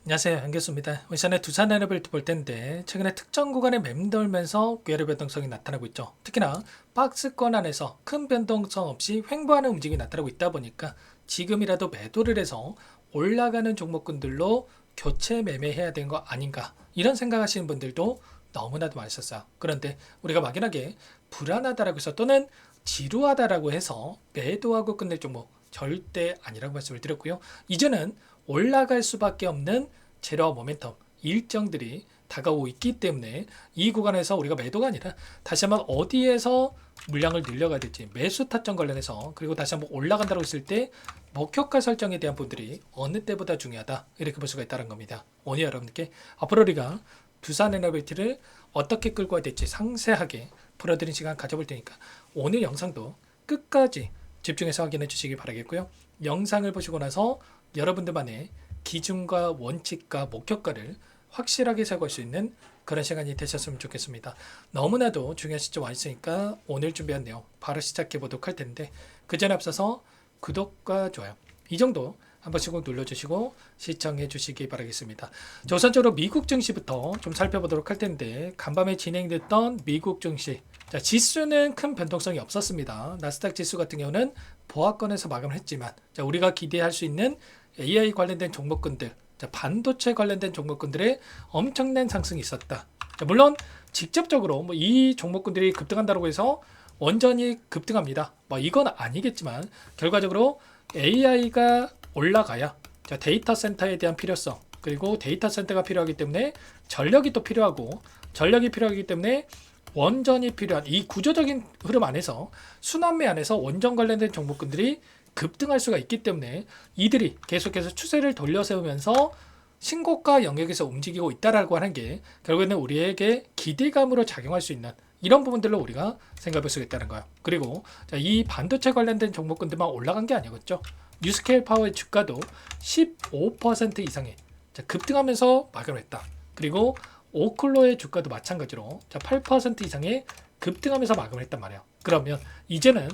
안녕하세요, 한교수입니다. 이전에 두산 에너빌트 볼 텐데 최근에 특정 구간에 맴돌면서 궤로 변동성이 나타나고 있죠. 특히나 박스권 안에서 큰 변동성 없이 횡보하는 움직임이 나타나고 있다 보니까 지금이라도 매도를 해서 올라가는 종목군들로 교체 매매해야 되는 거 아닌가, 이런 생각하시는 분들도 너무나도 많으셨어요. 그런데 우리가 막연하게 불안하다라고 해서 또는 지루하다라고 해서 매도하고 끝낼 종목 절대 아니라고 말씀을 드렸고요. 이제는 올라갈 수밖에 없는 재료와 모멘텀 일정들이 다가오고 있기 때문에 이 구간에서 우리가 매도가 아니라 다시 한번 어디에서 물량을 늘려가야 될지, 매수 타점 관련해서, 그리고 다시 한번 올라간다고 했을 때 목표가 설정에 대한 분들이 어느 때보다 중요하다, 이렇게 볼 수가 있다는 겁니다. 오늘 여러분께 앞으로 우리가 두산 에너빌티를 어떻게 끌고 가야 될지 상세하게 풀어드린 시간 가져볼 테니까 오늘 영상도 끝까지 집중해서 확인해 주시기 바라겠고요. 영상을 보시고 나서 여러분들만의 기준과 원칙과 목표가를 확실하게 세울 수 있는 그런 시간이 되셨으면 좋겠습니다. 너무나도 중요한 시점 와 있으니까 오늘 준비한 내용 바로 시작해 보도록 할 텐데, 그 전에 앞서서 구독과 좋아요 이 정도 한 번씩 꼭 눌러주시고 시청해 주시기 바라겠습니다. 자, 우선적으로 미국 증시부터 좀 살펴보도록 할 텐데, 간밤에 진행됐던 미국 증시, 자, 지수는 큰 변동성이 없었습니다. 나스닥 지수 같은 경우는 보합권에서 마감을 했지만, 자, 우리가 기대할 수 있는 AI 관련된 종목군들, 자, 반도체 관련된 종목군들의 엄청난 상승이 있었다. 자, 물론 직접적으로 뭐 이 종목군들이 급등한다고 해서 완전히 급등합니다, 뭐 이건 아니겠지만 결과적으로 AI가 올라가야, 자, 데이터 센터에 대한 필요성, 그리고 데이터 센터가 필요하기 때문에 전력이 또 필요하고, 전력이 필요하기 때문에 원전이 필요한 이 구조적인 흐름 안에서, 순환매 안에서 원전 관련된 종목군들이 급등할 수가 있기 때문에 이들이 계속해서 추세를 돌려세우면서 신고가 영역에서 움직이고 있다라고 하는 게 결국에는 우리에게 기대감으로 작용할 수 있는 이런 부분들로 우리가 생각해 볼 수 있다는 거예요. 그리고 자, 이 반도체 관련된 종목군들만 올라간 게 아니겠죠. 뉴스케일 파워의 주가도 15% 이상의 급등하면서 마감을 했다. 그리고 오클로의 주가도 마찬가지로 8% 이상의 급등하면서 마감을 했단 말이에요. 그러면 이제는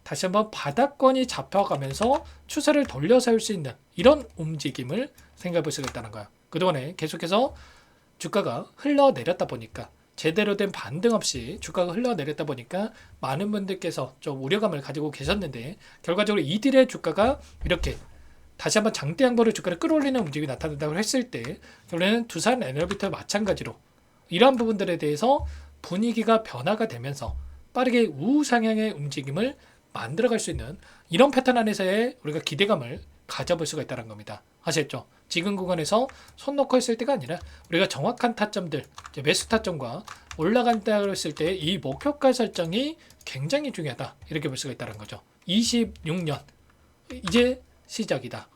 다시 한번 바닥권이 잡혀가면서 추세를 돌려세울 수 있는 이런 움직임을 생각해 볼 수가 있다는 거예요. 그동안에 계속해서 주가가 흘러내렸다 보니까, 제대로 된 반등 없이 주가가 흘러내렸다 보니까 많은 분들께서 좀 우려감을 가지고 계셨는데, 결과적으로 이들의 주가가 이렇게 다시 한번 장대 양보로 주가를 끌어올리는 움직임이 나타난다고 했을 때, 결국에는 두산 에너비트와 마찬가지로 이러한 부분들에 대해서 분위기가 변화가 되면서 빠르게 우상향의 움직임을 만들어갈 수 있는 이런 패턴 안에서의 우리가 기대감을 가져볼 수가 있다는 겁니다. 아시겠죠? 지금 구간에서 손 놓고 있을 때가 아니라 우리가 정확한 타점들, 매수 타점과 올라간다고 했을 때 이 목표가 설정이 굉장히 중요하다, 이렇게 볼 수가 있다는 거죠. 26년 이제 시작이다.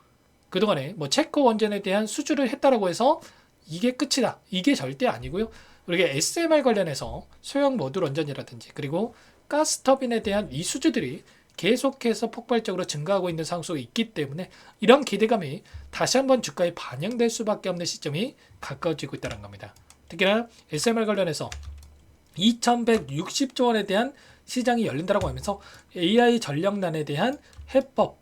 그동안에 뭐 체코 원전에 대한 수주를 했다라고 해서 이게 끝이다, 이게 절대 아니고요. 우리가 SMR 관련해서 소형 모듈 원전이라든지 그리고 가스터빈에 대한 이 수주들이 계속해서 폭발적으로 증가하고 있는 상황 속에 있기 때문에 이런 기대감이 다시 한번 주가에 반영될 수밖에 없는 시점이 가까워지고 있다는 겁니다. 특히나 SMR 관련해서 2160조 원에 대한 시장이 열린다고 하면서 AI 전력난에 대한 해법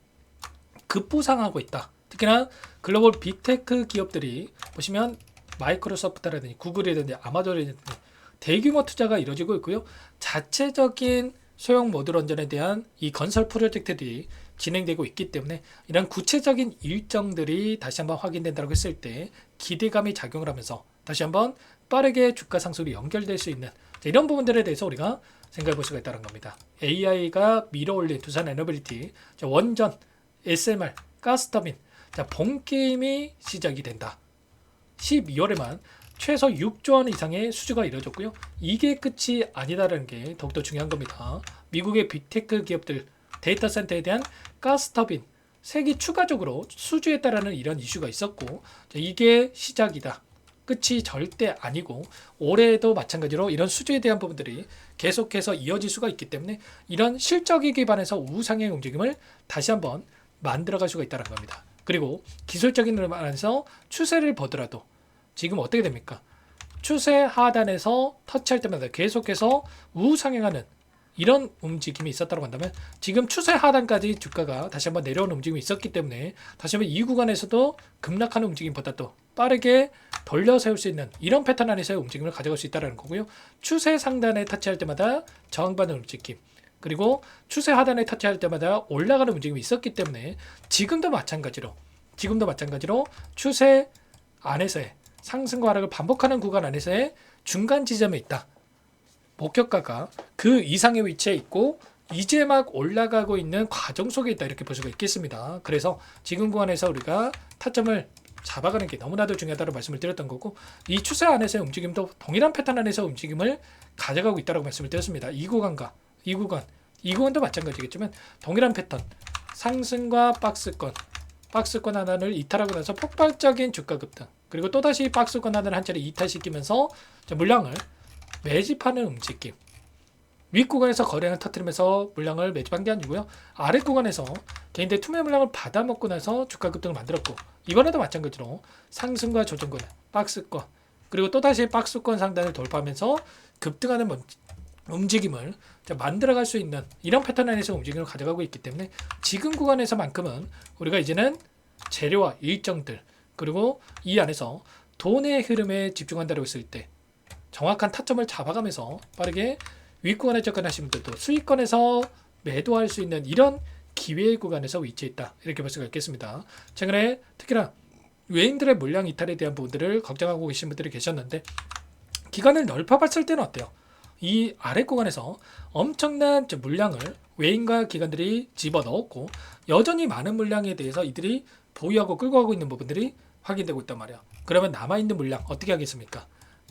급부상하고 있다. 특히나 글로벌 빅테크 기업들이 보시면 마이크로소프트라든지 구글이라든지 아마존이라든지 대규모 투자가 이루어지고 있고요. 자체적인 소형 모듈 원전에 대한 이 건설 프로젝트들이 진행되고 있기 때문에 이런 구체적인 일정들이 다시 한번 확인된다고 했을 때 기대감이 작용을 하면서 다시 한번 빠르게 주가 상승이 연결될 수 있는 이런 부분들에 대해서 우리가 생각해 볼 수가 있다는 겁니다. AI가 밀어올린 두산 에너빌리티, 원전, SMR, 가스터빈, 본 게임이 시작이 된다. 12월에만 최소 6조 원 이상의 수주가 이루어졌고요. 이게 끝이 아니다라는 게 더욱더 중요한 겁니다. 미국의 빅테크 기업들 데이터 센터에 대한 가스터빈 색이 추가적으로 수주했다라는 이런 이슈가 있었고, 이게 시작이다, 끝이 절대 아니고 올해에도 마찬가지로 이런 수주에 대한 부분들이 계속해서 이어질 수가 있기 때문에 이런 실적에 기반해서 우상향 움직임을 다시 한번 만들어갈 수가 있다는 겁니다. 그리고 기술적인 면에서 추세를 보더라도 지금 어떻게 됩니까? 추세 하단에서 터치할 때마다 계속해서 우상향하는 이런 움직임이 있었다고 한다면 지금 추세 하단까지 주가가 다시 한번 내려오는 움직임이 있었기 때문에 다시 한번 이 구간에서도 급락하는 움직임보다 또 빠르게 돌려 세울 수 있는 이런 패턴 안에서의 움직임을 가져갈 수 있다는 거고요. 추세 상단에 터치할 때마다 저항받는 움직임, 그리고 추세 하단에 터치할 때마다 올라가는 움직임이 있었기 때문에 지금도 마찬가지로 추세 안에서의 상승과 하락을 반복하는 구간 안에서의 중간 지점에 있다. 목표가가 그 이상의 위치에 있고 이제 막 올라가고 있는 과정 속에 있다, 이렇게 볼 수가 있겠습니다. 그래서 지금 구간에서 우리가 타점을 잡아가는 게 너무나도 중요하다고 말씀을 드렸던 거고, 이 추세 안에서의 움직임도 동일한 패턴 안에서 움직임을 가져가고 있다고 말씀을 드렸습니다. 이 구간도 마찬가지겠지만 동일한 패턴, 상승과 박스권 하나를 이탈하고 나서 폭발적인 주가 급등, 그리고 또다시 박스권 하나를 한 차례 이탈시키면서 물량을 매집하는 움직임. 윗 구간에서 거래량을 터뜨리면서 물량을 매집한 게 아니고요. 아래 구간에서 개인들 투매 물량을 받아먹고 나서 주가 급등을 만들었고, 이번에도 마찬가지로 상승과 조정권, 박스권, 그리고 또다시 박스권 상단을 돌파하면서 급등하는 움직임을 만들어갈 수 있는 이런 패턴 안에서 움직임을 가져가고 있기 때문에 지금 구간에서만큼은 우리가 이제는 재료와 일정들, 그리고 이 안에서 돈의 흐름에 집중한다고 했을 때 정확한 타점을 잡아가면서 빠르게 윗구간에 접근하신 분들도 수익권에서 매도할 수 있는 이런 기회의 구간에서 위치해 있다, 이렇게 볼 수가 있겠습니다. 최근에 특히나 외인들의 물량 이탈에 대한 부분들을 걱정하고 계신 분들이 계셨는데, 기간을 넓혀봤을 때는 어때요? 이 아래 구간에서 엄청난 물량을 외인과 기관들이 집어넣었고 여전히 많은 물량에 대해서 이들이 보유하고 끌고 가고 있는 부분들이 확인되고 있단 말이야. 그러면 남아있는 물량 어떻게 하겠습니까?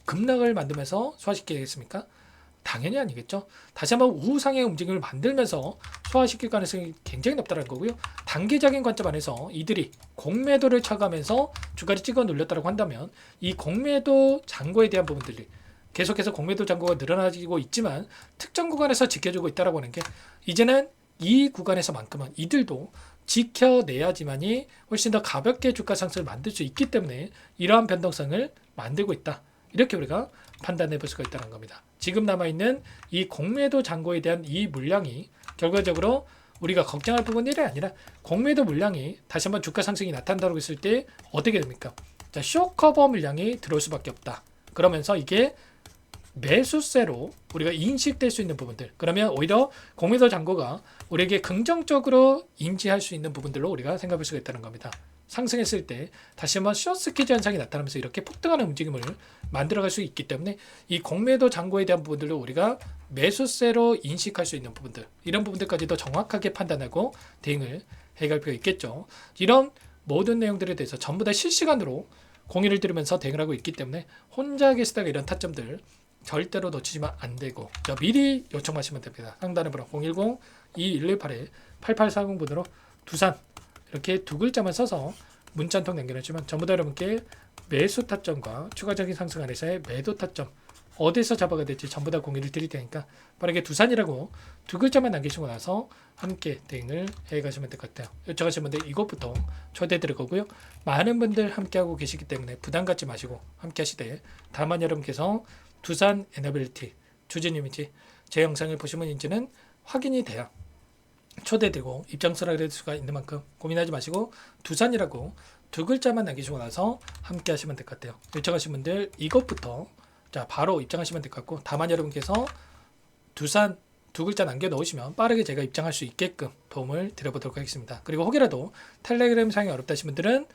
급락을 만들면서 소화시키겠습니까? 당연히 아니겠죠. 다시 한번 우상의 움직임을 만들면서 소화시킬 가능성이 굉장히 높다는 거고요. 단기적인 관점 안에서 이들이 공매도를 쳐가면서 주가를 찍어 눌렸다고 한다면 이 공매도 잔고에 대한 부분들이 계속해서 공매도 잔고가 늘어나고 있지만 특정 구간에서 지켜주고 있다고 하는 게 이제는 이 구간에서만큼은 이들도 지켜내야지만이 훨씬 더 가볍게 주가 상승을 만들 수 있기 때문에 이러한 변동성을 만들고 있다, 이렇게 우리가 판단해 볼 수가 있다는 겁니다. 지금 남아있는 이 공매도 잔고에 대한 이 물량이 결과적으로 우리가 걱정할 부분이 아니라 공매도 물량이 다시 한번 주가 상승이 나타난다고 했을 때 어떻게 됩니까? 자, 쇼커버 물량이 들어올 수밖에 없다. 그러면서 이게 매수세로 우리가 인식될 수 있는 부분들, 그러면 오히려 공매도 잔고가 우리에게 긍정적으로 인지할 수 있는 부분들로 우리가 생각할 수가 있다는 겁니다. 상승했을 때 다시 한번 숏스퀴즈 현상이 나타나면서 이렇게 폭등하는 움직임을 만들어갈 수 있기 때문에 이 공매도 잔고에 대한 부분들로 우리가 매수세로 인식할 수 있는 부분들, 이런 부분들까지도 정확하게 판단하고 대응을 해갈 필요가 있겠죠. 이런 모든 내용들에 대해서 전부 다 실시간으로 공유를 드리면서 대응을 하고 있기 때문에 혼자 계시다가 이런 타점들 절대로 놓치시면 안 되고 미리 요청하시면 됩니다. 상단의 번호 010-2118-8840번으로 두산 이렇게 두 글자만 써서 문자 한 통 남겨주시면 전부 다 여러분께 매수 타점과 추가적인 상승 안에서의 매도 타점 어디서 잡아가야 될지 전부 다 공유를 드릴 테니까 빠르게 두산이라고 두 글자만 남기시고 나서 함께 대응을 해가시면 될 것 같아요. 요청하신 분들 이것부터 초대해 드릴 거고요. 많은 분들 함께하고 계시기 때문에 부담 갖지 마시고 함께 하시되, 다만 여러분께서 두산 에너빌리티 주주님인지 제 영상을 보신 분인지는 확인이 돼야 초대되고 입장 수락을 할 수가 있는 만큼 고민하지 마시고 두산이라고 두 글자만 남기시고 나서 함께 하시면 될 것 같아요. 요청하신 분들 이것부터 자 바로 입장하시면 될 것 같고, 다만 여러분께서 두산 두 글자 남겨 넣으시면 빠르게 제가 입장할 수 있게끔 도움을 드려보도록 하겠습니다. 그리고 혹여라도 텔레그램 사용이 어렵다신 분들은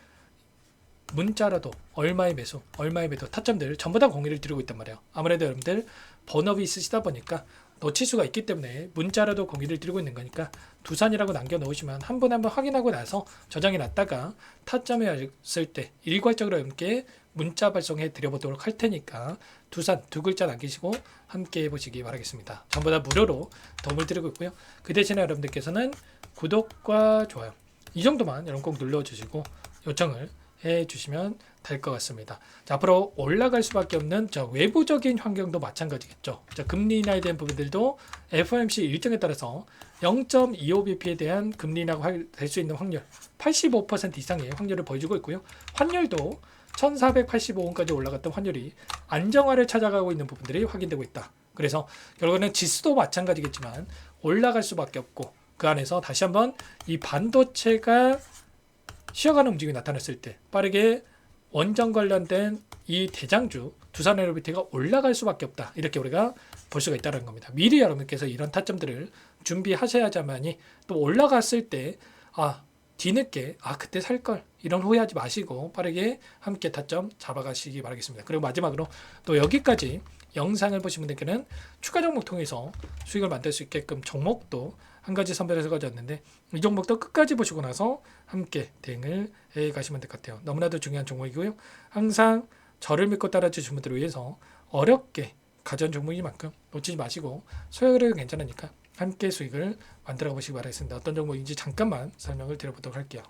문자라도 얼마의 매수, 얼마의 매도 타점들 전부 다 공유를 드리고 있단 말이에요. 아무래도 여러분들 번업이 있으시다 보니까 놓칠 수가 있기 때문에 문자라도 공유를 드리고 있는 거니까 두산이라고 남겨 놓으시면 한 번 확인하고 나서 저장해 놨다가 타점에 왔을 때 일괄적으로 여러분께 문자 발송해 드려보도록 할 테니까 두산 두 글자 남기시고 함께 해보시기 바라겠습니다. 전부 다 무료로 도움을 드리고 있고요. 그 대신에 여러분들께서는 구독과 좋아요 이 정도만 여러분 꼭 눌러주시고 요청을 해주시면 될 것 같습니다. 자, 앞으로 올라갈 수밖에 없는 외부적인 환경도 마찬가지겠죠. 금리 인하에 대한 부분들도 FOMC 일정에 따라서 0.25bp에 대한 금리 인하가 될 수 있는 확률 85% 이상의 확률을 보여주고 있고요. 환율도 1485원까지 올라갔던 환율이 안정화를 찾아가고 있는 부분들이 확인되고 있다. 그래서 결국에는 지수도 마찬가지겠지만 올라갈 수밖에 없고, 그 안에서 다시 한번 이 반도체가 쉬어가는 움직임이 나타났을 때 빠르게 원전 관련된 이 대장주 두산에너비티가 올라갈 수밖에 없다, 이렇게 우리가 볼 수가 있다는 겁니다. 미리 여러분께서 이런 타점들을 준비하셔야지만이 또 올라갔을 때 뒤늦게 그때 살 걸, 이런 후회하지 마시고 빠르게 함께 타점 잡아가시기 바라겠습니다. 그리고 마지막으로 또 여기까지 영상을 보신 분들께는 추가 종목 통해서 수익을 만들 수 있게끔 종목도 한 가지 선별해서 가져왔는데, 이 종목도 끝까지 보시고 나서 함께 대응을 해 가시면 될 것 같아요. 너무나도 중요한 종목이고요. 항상 저를 믿고 따라주신 분들을 위해서 어렵게 가전 종목이만큼 놓치지 마시고, 소액으로 괜찮으니까 함께 수익을 만들어 보시기 바라겠습니다. 어떤 종목인지 잠깐만 설명을 드려보도록 할게요.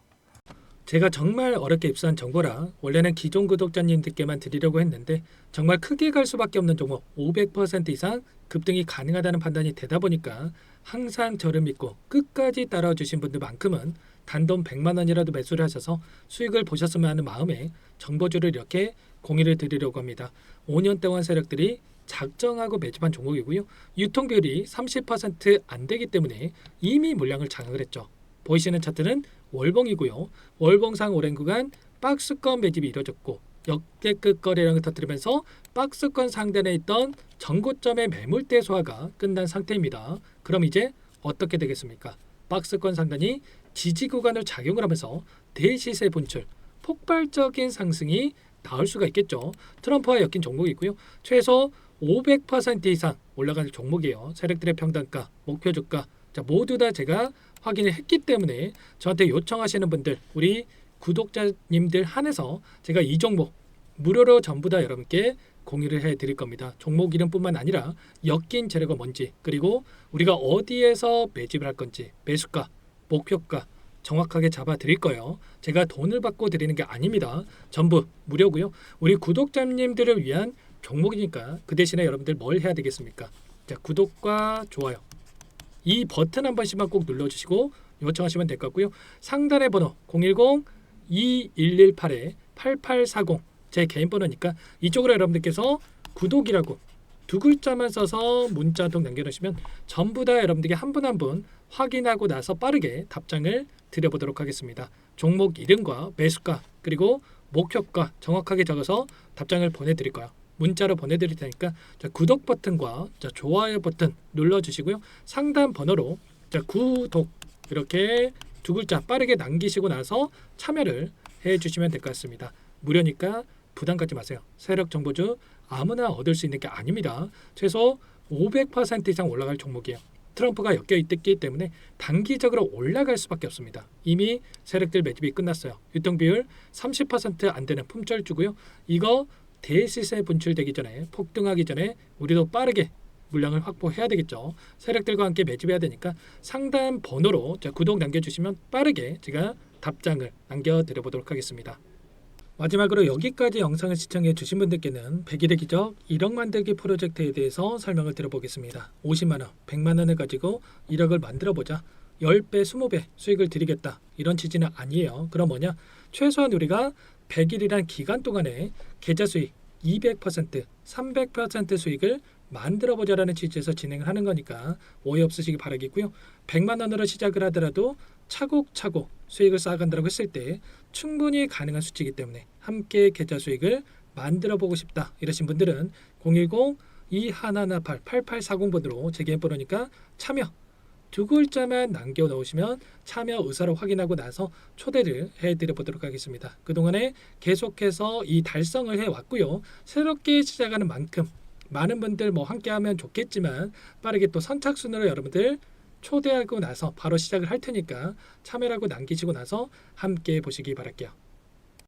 제가 정말 어렵게 입수한 정보라 원래는 기존 구독자님들께만 드리려고 했는데, 정말 크게 갈 수밖에 없는 종목 500% 이상 급등이 가능하다는 판단이 되다 보니까 항상 저를 믿고 끝까지 따라와 주신 분들만큼은 단돈 100만 원이라도 매수를 하셔서 수익을 보셨으면 하는 마음에 정보주를 이렇게 공유를 드리려고 합니다. 5년 동안 세력들이 작정하고 매집한 종목이고요. 유통비율이 30% 안 되기 때문에 이미 물량을 장악을 했죠. 보이시는 차트는 월봉이고요. 월봉상 오랜 구간 박스권 매집이 이루어졌고, 역대급 거래량을 터뜨리면서 박스권 상단에 있던 전고점의 매물대 소화가 끝난 상태입니다. 그럼 이제 어떻게 되겠습니까? 박스권 상단이 지지 구간을 작용을 하면서 대시세 분출, 폭발적인 상승이 나올 수가 있겠죠. 트럼프와 엮인 종목이고요. 최소 500% 이상 올라갈 종목이에요. 세력들의 평단가, 목표 주가 모두 다 제가 확인을 했기 때문에 저한테 요청하시는 분들, 우리 구독자님들 한해서 제가 이 종목 무료로 전부 다 여러분께 공유를 해드릴 겁니다. 종목 이름뿐만 아니라 엮인 재료가 뭔지, 그리고 우리가 어디에서 매집을 할 건지, 매수가, 목표가 정확하게 잡아 드릴 거예요. 제가 돈을 받고 드리는 게 아닙니다. 전부 무료고요. 우리 구독자님들을 위한 종목이니까 그 대신에 여러분들 뭘 해야 되겠습니까? 자, 구독과 좋아요, 이 버튼 한 번씩만 꼭 눌러주시고 요청하시면 될 것 같고요. 상단의 번호 010-2118-8840 제 개인 번호니까 이쪽으로 여러분들께서 구독이라고 두 글자만 써서 문자 한 통 남겨놓으시면 전부 다 여러분들께 한 분 한 분 확인하고 나서 빠르게 답장을 드려보도록 하겠습니다. 종목 이름과 매수가 그리고 목표가 정확하게 적어서 답장을 보내드릴 거예요. 문자로 보내드릴 테니까 구독 버튼과 좋아요 버튼 눌러주시고요. 상단 번호로 구독 이렇게 두 글자 빠르게 남기시고 나서 참여를 해주시면 될 것 같습니다. 무료니까 부담 갖지 마세요. 세력 정보주 아무나 얻을 수 있는 게 아닙니다. 최소 500% 이상 올라갈 종목이에요. 트럼프가 엮여 있기 때문에 단기적으로 올라갈 수밖에 없습니다. 이미 세력들 매집이 끝났어요. 유통비율 30%안 되는 품절주고요. 이거 대시세 분출되기 전에, 폭등하기 전에 우리도 빠르게 물량을 확보해야 되겠죠. 세력들과 함께 매집해야 되니까 상단 번호로 구독 남겨주시면 빠르게 제가 답장을 남겨드려보도록 하겠습니다. 마지막으로 여기까지 영상을 시청해 주신 분들께는 100일의 기적 1억 만들기 프로젝트에 대해서 설명을 드려보겠습니다. 50만원, 100만원을 가지고 1억을 만들어보자, 10배, 20배 수익을 드리겠다, 이런 취지는 아니에요. 그럼 뭐냐? 최소한 우리가 100일이란 기간 동안에 계좌 수익 200%, 300% 수익을 만들어보자라는 취지에서 진행을 하는 거니까 오해 없으시기 바라겠고요. 100만 원으로 시작을 하더라도 차곡차곡 수익을 쌓아간다고 했을 때 충분히 가능한 수치이기 때문에 함께 계좌 수익을 만들어보고 싶다 이러신 분들은 010-2118-8840번으로 제 개인 번호니까 참여 두 글자만 남겨 놓으시면 참여 의사를 확인하고 나서 초대를 해드려 보도록 하겠습니다. 그동안에 계속해서 이 달성을 해왔고요. 새롭게 시작하는 만큼 많은 분들 함께하면 좋겠지만 빠르게 또 선착순으로 여러분들 초대하고 나서 바로 시작을 할 테니까 참여라고 남기시고 나서 함께 보시기 바랄게요.